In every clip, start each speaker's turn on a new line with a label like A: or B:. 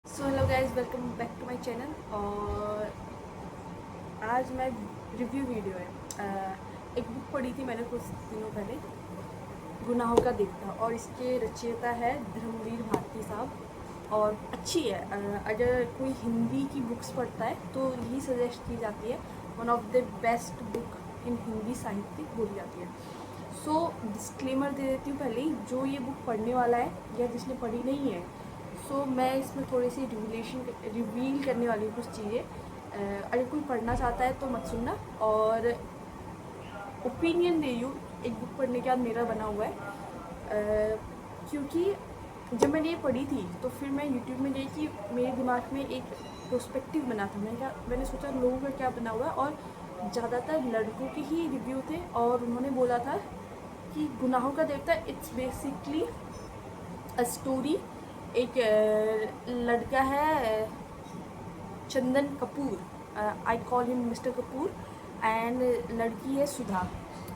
A: So hello guys, welcome back to my channel. और आज मैं रिव्यू वीडियो है। एक बुक पढ़ी थी मैंने कुछ दिनों पहले, गुनाहों का देवता, और इसके रचयिता है धर्मवीर भारती साहब। और अच्छी है। अगर कोई हिंदी की बुक्स पढ़ता है तो यही सजेस्ट की जाती है। One of the best book in Hindi साहित्य बोली जाती है। सो डिस्क्लेमर दे देती हूँ पहले ही, जो ये बुक पढ़ने वाला है या जिसने पढ़ी नहीं है, सो मैं इसमें थोड़ी सी रिवील करने वाली हूँ कुछ चीज़ें। अगर कोई पढ़ना चाहता है तो मत सुनना। और ओपिनियन दे रही हूँ एक बुक पढ़ने के बाद मेरा बना हुआ है। क्योंकि जब मैंने ये पढ़ी थी तो फिर मैं यूट्यूब में गई कि मेरे दिमाग में एक प्रोस्पेक्टिव बना था। मैंने सोचा लोगों का क्या बना हुआ है, और ज़्यादातर लड़कों के ही रिव्यू थे। और उन्होंने बोला था कि गुनाहों का देवता इट्स बेसिकली अ स्टोरी। एक लड़का है, Chandan Kapoor, I call him mister Kapoor, and लड़की है सुधा।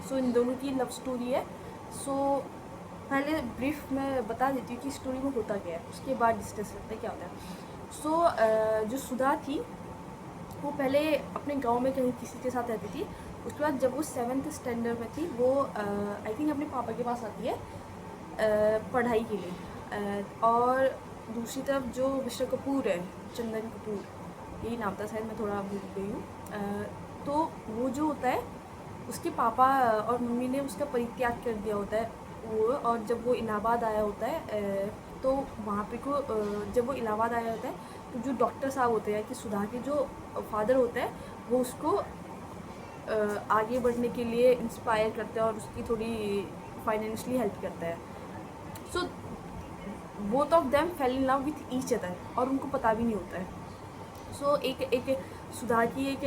A: सो इन दोनों की लव स्टोरी है। सो पहले ब्रीफ मैं बता देती हूँ कि स्टोरी में होता क्या है, उसके बाद डिस्कस करते हैं क्या होता है। सो जो सुधा थी वो पहले अपने गांव में कहीं किसी के साथ रहती थी। उसके बाद जब वो 7th स्टैंडर्ड में थी, वो आई थिंक अपने पापा के पास आती है पढ़ाई के लिए। और दूसरी तरफ जो मिस्टर कपूर है, चंदन कपूर, यही नाम था शायद, मैं थोड़ा भूल गई हूँ। तो वो जो होता है, उसके पापा और मम्मी ने उसका परित्याग कर दिया होता है वो। और जब वो इलाहाबाद आया होता है, तो वहाँ पे जब वो इलाहाबाद आया होता है तो जो डॉक्टर साहब होते हैं कि सुधा के जो फादर होते हैं, वो उसको आगे बढ़ने के लिए इंस्पायर करते हैं और उसकी थोड़ी फाइनेंशियली हेल्प करता है। So both of them fail in love with each other, और उनको पता भी नहीं होता है। सो एक एक सुधा की एक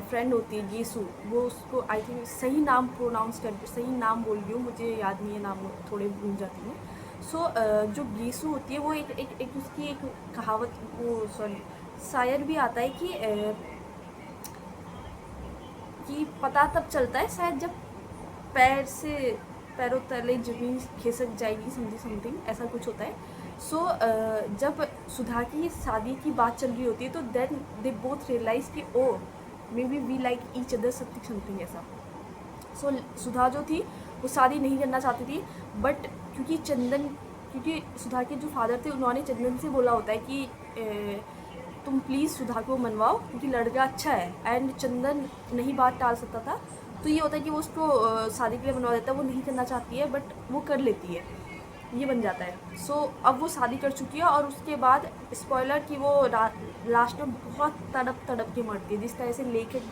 A: फ्रेंड होती है गीसू, वो उसको आई थिंक सही नाम प्रोनाउंस कर, सही नाम बोल रही हूँ, मुझे याद नहीं है, नाम थोड़े भूल जाती हूँ। सो जो गीसू होती है वो एक उसकी एक कहावत, वो सॉरी शायर भी आता है कि पता तब चलता है शायद जब पैरों तले ज़मीन खिसक जाएगी, समथिंग ऐसा कुछ होता है। सो जब सुधा की शादी की बात चल रही होती है तो देन दे बोथ रियलाइज कि oh may B we like each other, something ऐसा। सो सुधा जो थी वो शादी नहीं करना चाहती थी, बट क्योंकि सुधा के जो फादर थे उन्होंने चंदन से बोला होता है कि तुम प्लीज़ सुधा को मनवाओ क्योंकि लड़का अच्छा है। एंड चंदन नहीं बात टाल सकता था, तो ये होता है कि वो उसको शादी के लिए मनवा देता है। वो नहीं करना चाहती है बट वो कर लेती है, ये बन जाता है। सो अब वो शादी कर चुकी है, और उसके बाद स्पॉइलर कि वो लास्ट में बहुत तड़प तड़प के मरती है। जिस तरह से लेखक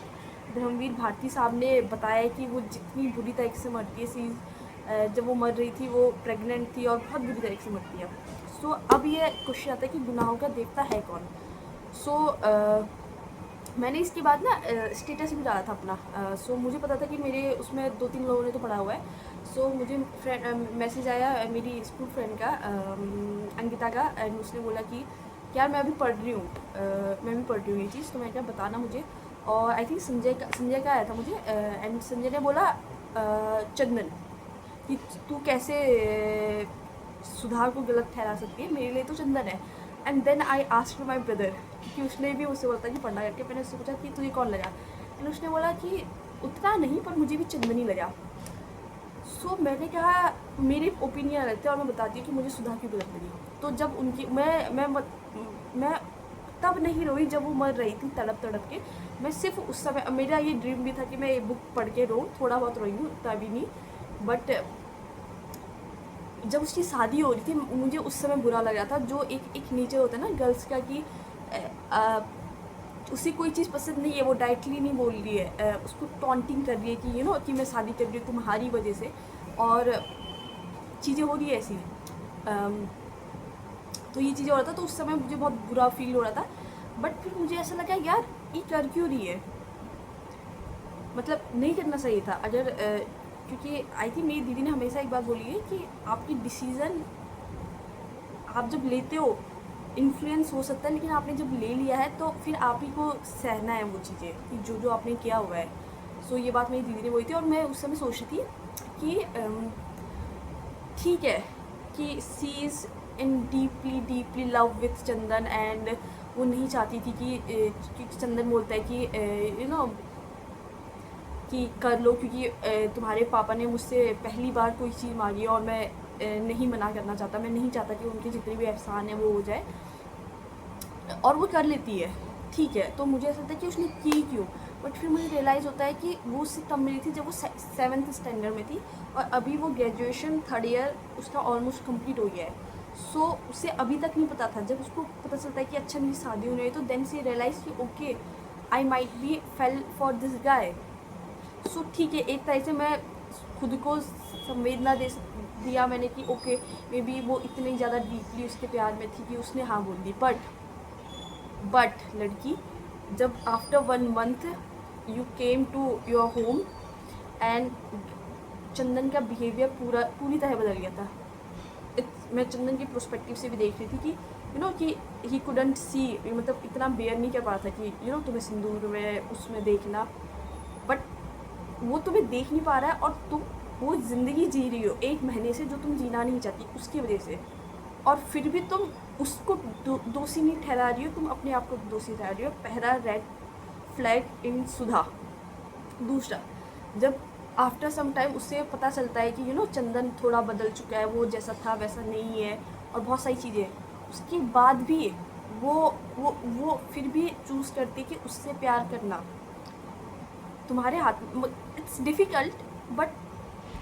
A: धर्मवीर भारती साहब ने बताया है कि वो जितनी बुरी तरीके से मरती है, जब वो मर रही थी वो प्रेग्नेंट थी और बहुत बुरी तरीके से मरती है। सो अब ये क्वेश्चन आता है कि गुनाहों का देवता है कौन। सो मैंने इसके बाद ना स्टेटस भी डाला था अपना। सो मुझे पता था कि मेरे उसमें 2-3 लोगों ने तो पढ़ा हुआ है। सो मुझे मैसेज आया मेरी स्कूल फ्रेंड का, अंकिता का, एंड उसने बोला कि यार मैं अभी पढ़ रही हूँ, मैं भी पढ़ रही हूँ ये चीज़, तो मैं क्या बताना मुझे। और आई थिंक संजय का आया था मुझे, एंड संजय ने बोला चंदन कि तू कैसे सुधा को गलत ठहरा सकती है, मेरे लिए तो चंदन है। And then I asked my brother, क्योंकि उसने भी मुझसे बोलता कि पढ़ना करके। मैंने उससे पूछा कि तुझे कौन लगा, एंड उसने बोला कि उतना नहीं पर मुझे भी चंदन ही लगा। सो मैंने कहा मेरे ओपिनियन अलग थे, और मैं बताती हूँ कि मुझे सुधा की गलत लगी। तो जब उनकी मैं तब नहीं रोई जब वो मर रही थी तड़प तड़प के। मैं सिर्फ उस समय, मेरा ये ड्रीम भी था कि मैं ये बुक पढ़ के रोऊँ, थोड़ा बहुत रोई हूँ, उतना भी नहीं। बट जब उसकी शादी हो रही थी मुझे उस समय बुरा लग रहा था। जो एक नेचर होता है ना गर्ल्स का कि उसे कोई चीज़ पसंद नहीं है, वो डायरेक्टली नहीं बोल रही है, उसको टॉन्टिंग कर रही है कि कि मैं शादी कर रही हूँ तुम्हारी वजह से, और चीज़ें हो रही है ऐसी। तो ये चीज़ें हो रहा था, तो उस समय मुझे बहुत बुरा फील हो रहा था। बट फिर मुझे ऐसा लगा यार ये कर क्यों रही है, मतलब नहीं करना चाहिए था। अगर क्योंकि आई थिंक मेरी दीदी ने हमेशा एक बात बोली है कि आपकी डिसीज़न आप जब लेते हो इन्फ्लुएंस हो सकता है, लेकिन आपने जब ले लिया है तो फिर आप ही को सहना है वो चीज़ें कि जो आपने किया हुआ है। सो ये बात मेरी दीदी ने बोली थी, और मैं उस समय सोच रही थी कि ठीक है कि she is in deeply love with Chandan, and वो नहीं चाहती थी कि चंदन बोलता है कि यू नो कि कर लो, क्योंकि तुम्हारे पापा ने मुझसे पहली बार कोई चीज़ मांगी है और मैं नहीं मना करना चाहता, मैं नहीं चाहता कि उनके जितने भी एहसान है वो हो जाए, और वो कर लेती है, ठीक है। तो मुझे ऐसा था कि उसने की क्यों, बट फिर मुझे रियलाइज़ होता है कि वो उससे तब मिली थी जब वो 7th स्टैंडर्ड में थी, और अभी वो ग्रेजुएशन 3rd ईयर उसका ऑलमोस्ट कंप्लीट हो गया है। सो उसे अभी तक नहीं पता था, जब उसको पता चलता है कि अच्छा मेरी शादी होने है, तो देन से रियलाइज़ कि okay I might be fell for this guy. So ठीक है, एक तरह से मैं खुद को संवेदना दिया मैंने कि ओके मे बी वो इतनी ज़्यादा डीपली उसके प्यार में थी कि उसने हाँ बोल दी। बट लड़की, जब after 1 month you came to your home and Chandan का बिहेवियर पूरी तरह बदल गया था। मैं चंदन की प्रोस्पेक्टिव से भी देख रही थी कि कि ही कुडंट सी, मतलब इतना बेयर नहीं कर पा रहा था कि तुम्हें सिंदूर में उसमें देखना, बट वो तुम्हें देख नहीं पा रहा है, और तुम वो ज़िंदगी जी रही हो 1 महीने से जो तुम जीना नहीं चाहती उसकी वजह से, और फिर भी तुम उसको दोषी नहीं ठहरा रही हो, तुम अपने आप को दोषी ठहरा रही हो। पहला रेड फ्लैग इन सुधा। दूसरा, जब आफ्टर सम टाइम उससे पता चलता है कि चंदन थोड़ा बदल चुका है, वो जैसा था वैसा नहीं है, और बहुत सारी चीज़ें, उसके बाद भी वो फिर भी चूज़ करती कि उससे प्यार करना तुम्हारे हाथ, इट्स डिफ़िकल्ट, बट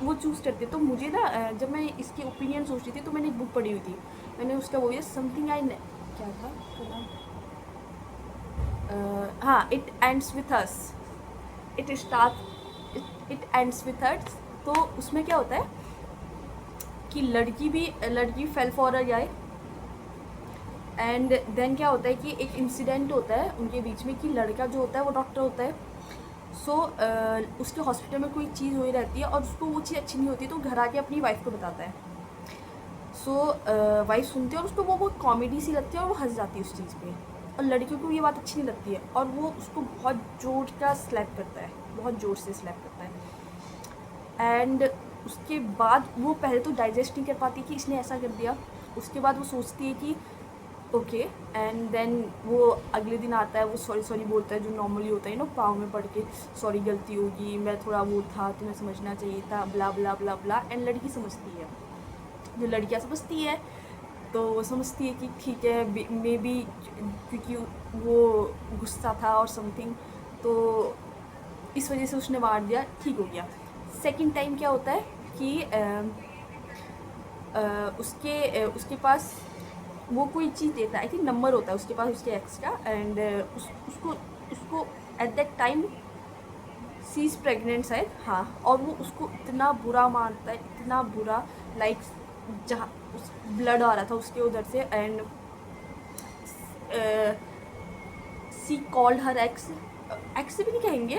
A: वो चूज़ करते। तो मुझे ना, जब मैं इसके ओपिनियन सोच रही थी तो मैंने एक बुक पढ़ी हुई थी, मैंने उसका वो ये समथिंग क्या था उसका नाम, हाँ, it ends with us, it ends with us. तो उसमें क्या होता है कि लड़की fell for a guy, and then क्या होता है कि एक इंसिडेंट होता है उनके बीच में कि लड़का जो होता है वो डॉक्टर होता है। सो उसके हॉस्पिटल में कोई चीज़ हुई रहती है और उसको वो चीज़ अच्छी नहीं होती, तो घर आके अपनी वाइफ को बताता है। सो वाइफ सुनती है और उसको वो बहुत कॉमेडी सी लगती है और वो हंस जाती है उस चीज़ पे, और लड़कियों को ये बात अच्छी नहीं लगती है, और वो उसको बहुत जोर का स्लैप करता है, बहुत ज़ोर से स्लैप करता है। एंड उसके बाद वो पहले तो डाइजेस्ट नहीं कर पाती कि इसने ऐसा कर दिया, उसके बाद वो सोचती है कि ओके, एंड देन वो अगले दिन आता है, वो सॉरी बोलता है जो नॉर्मली होता है पाँव में पड़ के, सॉरी गलती होगी, मैं थोड़ा वो था, तुम्हें समझना चाहिए था, ब्ला ब्ला ब्ला ब्ला। एंड लड़की समझती है, जो लड़कियाँ समझती है, तो वो समझती है कि ठीक है मे बी क्योंकि वो गुस्सा था और समथिंग, तो इस वजह से उसने मार दिया, ठीक हो गया। सेकंड टाइम क्या होता है कि उसके पास वो कोई चीज़ देता है, आई थिंक नंबर होता है उसके पास उसके एक्स का, एंड उसको at that time she is pregnant शायद, हाँ, और वो उसको इतना बुरा मारता है, इतना बुरा, लाइक जहाँ ब्लड आ रहा था उसके उधर से, and she called her ex भी नहीं कहेंगे,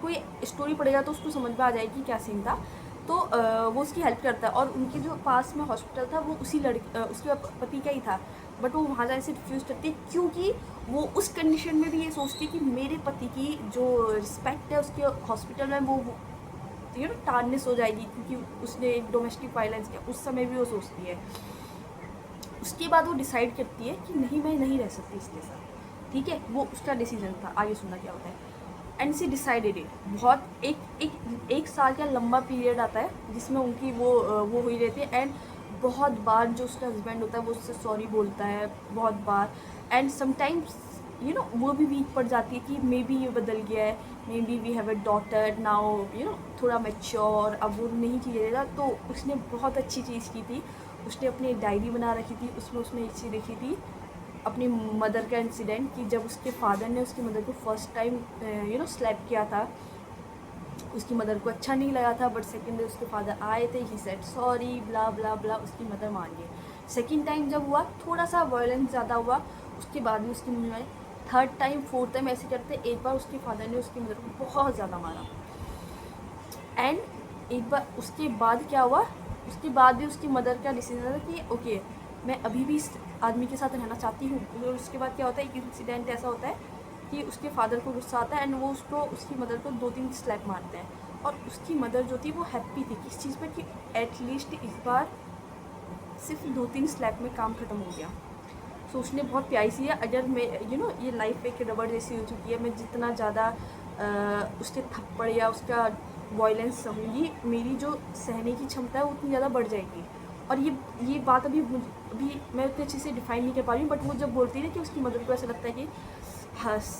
A: कोई स्टोरी पढ़ेगा तो उसको समझ में आ जाएगी क्या सीन था। तो वो उसकी हेल्प करता है, और उनके जो पास में हॉस्पिटल था वो उसी उसके पति का ही था, बट वो वहाँ जाने से रिफ्यूज़ करती है, क्योंकि वो उस कंडीशन में भी ये सोचती है कि मेरे पति की जो रिस्पेक्ट है उसके हॉस्पिटल में वो टार्निश हो जाएगी, क्योंकि उसने एक डोमेस्टिक वायलेंस किया, उस समय भी वो सोचती है। उसके बाद वो डिसाइड करती है कि नहीं, मैं नहीं रह सकती इसके साथ, ठीक है, वो उसका डिसीजन था। आगे सुनना क्या होता है। And she decided it. बहुत एक साल का लंबा पीरियड आता है जिसमें उनकी वो हुई रहती है, एंड बहुत बार जो उसका हस्बैंड होता है वो उससे सॉरी बोलता है बहुत बार, एंड समटाइम्स वो भी वीक पड़ जाती है कि मे बी ये बदल गया है, may be we have a daughter now, थोड़ा मैच्योर, अब वो नहीं चीज़ेगा। तो उसने बहुत अच्छी चीज़ की थी, उसने अपनी एक डायरी बना रखी थी, उसमें उसने एक चीज़ लिखी थी अपनी मदर का इंसिडेंट, कि जब उसके फादर ने उसकी मदर को फर्स्ट टाइम स्लैप किया था, उसकी मदर को अच्छा नहीं लगा था, बट सेकंड डे उसके फादर आए थे, he said sorry blah blah ब्ला, उसकी मदर मान गई। सेकंड टाइम जब हुआ थोड़ा सा वायलेंस ज़्यादा हुआ, उसके बाद भी उसकी मम्मी आई। थर्ड टाइम फोर्थ टाइम ऐसे करते, एक बार उसके फादर ने उसकी मदर को बहुत ज़्यादा मारा, एंड एक बार उसके बाद क्या हुआ, उसके बाद भी उसकी मदर का डिसीजन था कि ओके मैं अभी भी इस आदमी के साथ रहना चाहती हूँ। और उसके बाद क्या होता है, एक इंसिडेंट ऐसा होता है कि उसके फादर को गुस्सा आता है, एंड वो उसकी मदर को 2-3 स्लैप मारते हैं, और उसकी मदर जो थी वो हैप्पी थी किस चीज़ पर, कि एटलीस्ट इस बार सिर्फ 2-3 स्लैप में काम ख़त्म हो गया। सो उसने बहुत प्यारी सी है। अगर मैं ये लाइफ एक रबड़ जैसी हो चुकी है, मैं जितना ज़्यादा उसके थप्पड़ या उसका वॉयलेंस सहूँगी, मेरी जो सहने की क्षमता है वो उतनी ज़्यादा बढ़ जाएगी। और ये बात अभी मैं उतनी अच्छे से डिफाइन नहीं कर पा रही हूँ, बट वो जब बोलती है कि उसकी मदर को ऐसा लगता है कि हस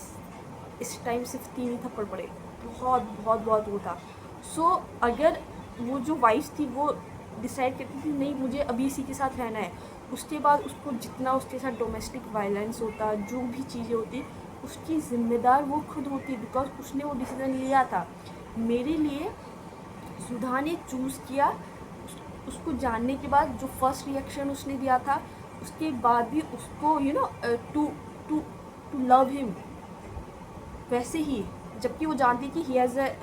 A: इस टाइम सिर्फ 3 ही थप्पड़ पड़े, बहुत बहुत बहुत वो था। सो अगर वो जो वाइफ थी वो डिसाइड करती थी नहीं मुझे अभी इसी के साथ रहना है, उसके बाद उसको जितना उसके साथ डोमेस्टिक वायलेंस होता, जो भी चीज़ें होती, उसकी ज़िम्मेदार वो खुद होती, बिकॉज उसने वो डिसीज़न लिया था। मेरे लिए सुधा ने चूज़ किया, उसको जानने के बाद जो फर्स्ट रिएक्शन उसने दिया था, उसके बाद भी उसको to to to love him, वैसे ही जबकि वो जानती कि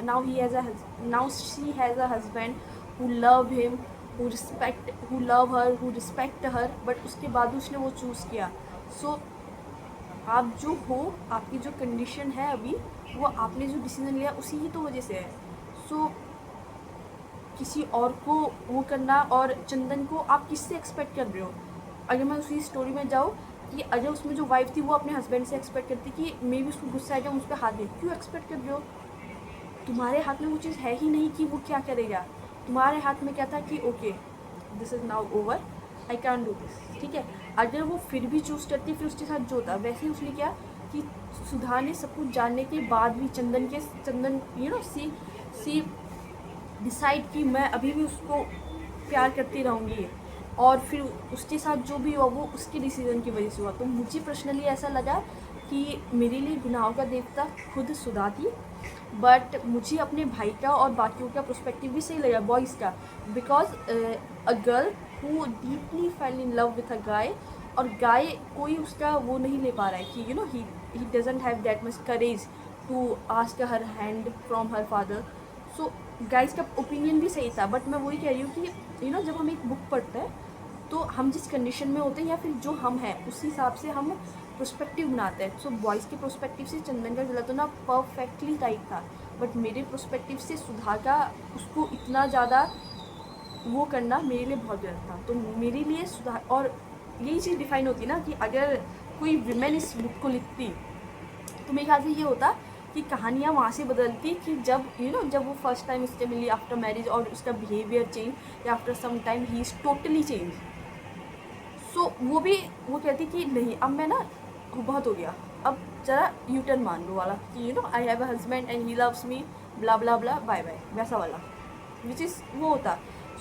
A: now she has a husband who love him, who love her, who respect her, but उसके बाद उसने वो चूज़ किया। सो आप जो हो, आपकी जो कंडीशन है अभी, वो आपने जो डिसीजन लिया उसी की तो वजह से है। सो किसी और को वो करना, और चंदन को आप किससे एक्सपेक्ट कर रहे हो? अगर मैं उसी स्टोरी में जाऊँ कि अगर उसमें जो वाइफ थी वो अपने हस्बैंड से एक्सपेक्ट करती कि मे भी उसको गुस्सा आएगा, उस पर हाथ दे, क्यों एक्सपेक्ट कर रहे हो? तुम्हारे हाथ में वो चीज़ है ही नहीं कि वो क्या करेगा। तुम्हारे हाथ में क्या था कि okay this is now over, I can do this, ठीक है। अगर वो फिर भी चूज़ करती, फिर उसके साथ जो होता, वैसे ही उसने क्या कि सुधा ने सब कुछ जानने के बाद भी चंदन सी डिसाइड कि मैं अभी भी उसको प्यार करती रहूँगी, और फिर उसके साथ जो भी हुआ वो उसके डिसीजन की वजह से हुआ। तो मुझे पर्सनली ऐसा लगा कि मेरे लिए गुनाहों का देवता खुद सुधा थी, बट मुझे अपने भाई का और बाकियों का पर्सपेक्टिव भी सही लगा, बॉयज़ का, because a girl who deeply fell in love with a guy, और गाय कोई उसका वो नहीं ले पा रहा है कि he doesn't have that much courage to ask her hand from her father. So guys का ओपिनियन भी सही था, बट मैं वही कह रही हूँ कि जब हम एक बुक पढ़ते हैं तो हम जिस कंडीशन में होते हैं या फिर जो हम हैं उस हिसाब से हम प्रोस्पेक्टिव बनाते हैं। सो बॉयज़ के प्रोस्पेक्टिव से चंदन का गलत होना परफेक्टली राइट था, बट मेरे प्रोस्पेक्टिव से सुधा का उसको इतना ज़्यादा वो करना मेरे लिए बहुत गलत था। तो मेरे लिए सुधा, और यही चीज़ डिफाइन होती ना कि अगर कोई विमेन इस बुक को लिखती तो मेरे ख्याल से ये होता कि कहानियाँ वहाँ से बदलती कि जब जब वो फर्स्ट टाइम उससे मिली आफ्टर मैरिज, और उसका बिहेवियर चेंज या after some time he is totally change. So वो कहती कि नहीं अब मैं ना बहुत हो गया, अब ज़रा यू टर्न मान लो वाला कि I have a husband and he loves me, blah blah blah, bye bye, वैसा वाला विच इज़ वो होता।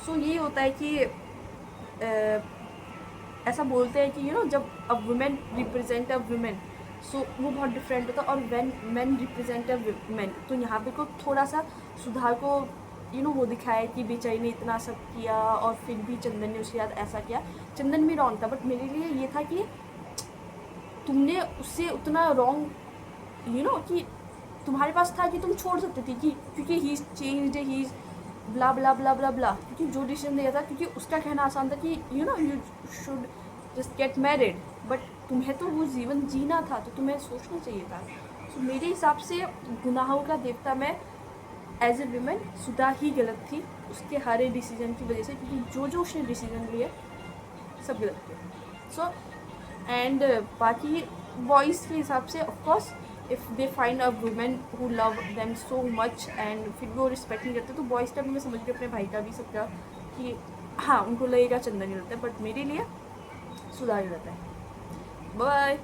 A: सो ये होता है कि ऐसा बोलते हैं कि जब a women represent a women, सो वो बहुत डिफरेंट होता है, और when main represent a women, तो यहाँ पे को थोड़ा सा सुधार को वो दिखाया कि बेचारी ने इतना सब किया और फिर भी चंदन ने उसके साथ ऐसा किया। चंदन भी रॉन्ग था, बट मेरे लिए ये था कि तुमने उससे उतना रॉन्ग कि तुम्हारे पास था कि तुम छोड़ सकते थे कि क्योंकि he is changed, he is blah blah blah blah blah, क्योंकि जो डिसीजन लिया था, क्योंकि उसका कहना आसान था कि you should just get married, but तुम्हें तो वो जीवन जीना था, तो तुम्हें सोचना चाहिए था। सो मेरे हिसाब से गुनाहों का देवता में एज ए वीमेन सुधा ही गलत थी, उसके हर एक डिसीजन की वजह से, क्योंकि जो उसने डिसीजन लिए सब गलत थे। सो एंड बाकी बॉयज़ के हिसाब से of course if they find a women who love them so much and फिर भी वो रिस्पेक्ट नहीं करते, तो बॉयज़ का भी मैं समझ गई, अपने भाई का भी, सबका, कि हाँ उनको लगेगा चंदन गलत है, बट मेरे लिए सुधा गलत है। बाय।